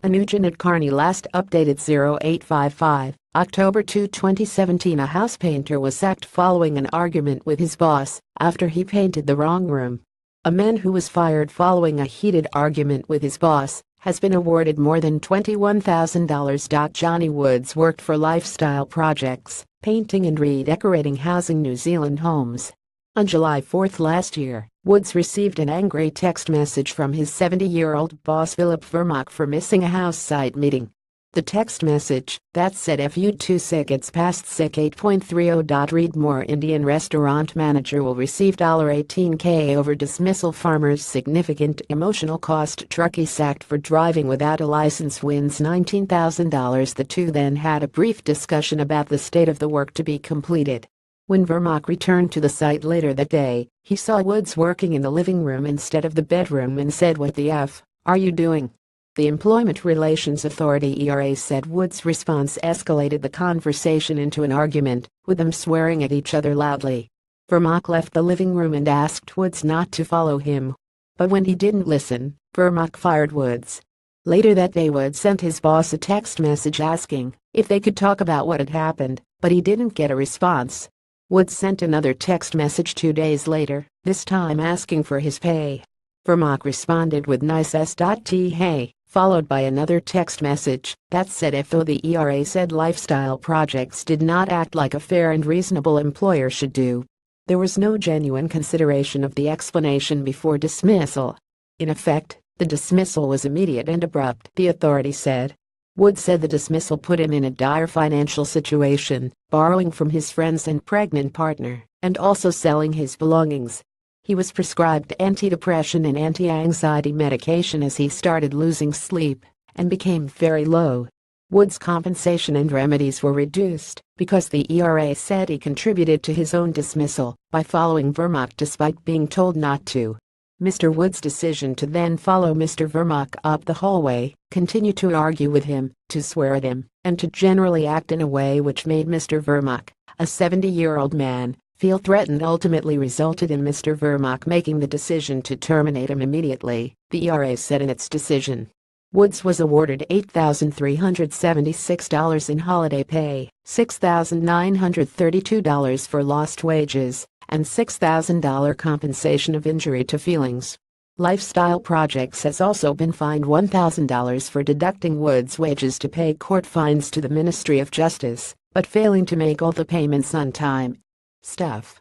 ANUJA NADKARNI Last updated 0855, October 2, 2017. A house painter was sacked following an argument with his boss after he painted the wrong room. A man who was fired following a heated argument with his boss has been awarded more than $21,000. Johnny Woods worked for Lifestyle Projects, painting and redecorating housing New Zealand homes. On July 4 last year, Woods received an angry text message from his 70-year-old boss Philip Vermaak for missing a house site meeting. The text message, that said "If you too sick it's past sick 8.30. Read more. Indian restaurant manager will receive $18K over dismissal. Farmer's significant emotional cost. Truckie sacked for driving without a license wins $19,000. The two then had a brief discussion about the state of the work to be completed. When Vermaak returned to the site later that day, he saw Woods working in the living room instead of the bedroom and said, "What the F are you doing?" The Employment Relations Authority (ERA) said Woods' response escalated the conversation into an argument, with them swearing at each other loudly. Vermaak left the living room and asked Woods not to follow him. But when he didn't listen, Vermaak fired Woods. Later that day, Woods sent his boss a text message asking if they could talk about what had happened, but he didn't get a response. Woods sent another text message 2 days later, this time asking for his pay. Vermaak responded with "nice hey," followed by another text message that said "if." Though the ERA said Lifestyle Projects did not act like a fair and reasonable employer should do, there was no genuine consideration of the explanation before dismissal. In effect, the dismissal was immediate and abrupt, the authority said. Woods said the dismissal put him in a dire financial situation, borrowing from his friends and pregnant partner, and also selling his belongings. He was prescribed antidepressant and anti-anxiety medication as he started losing sleep and became very low. Woods' compensation and remedies were reduced because the ERA said he contributed to his own dismissal by following Vermaak despite being told not to. Mr. Woods' decision to then follow Mr. Vermaak up the hallway, continue to argue with him, to swear at him, and to generally act in a way which made Mr. Vermaak, a 70-year-old man, feel threatened ultimately resulted in Mr. Vermaak making the decision to terminate him immediately, the ERA said in its decision. Woods was awarded $8,376 in holiday pay, $6,932 for lost wages, and $6,000 compensation of injury to feelings. Lifestyle Projects has also been fined $1,000 for deducting Woods' wages to pay court fines to the Ministry of Justice, but failing to make all the payments on time. Stuff.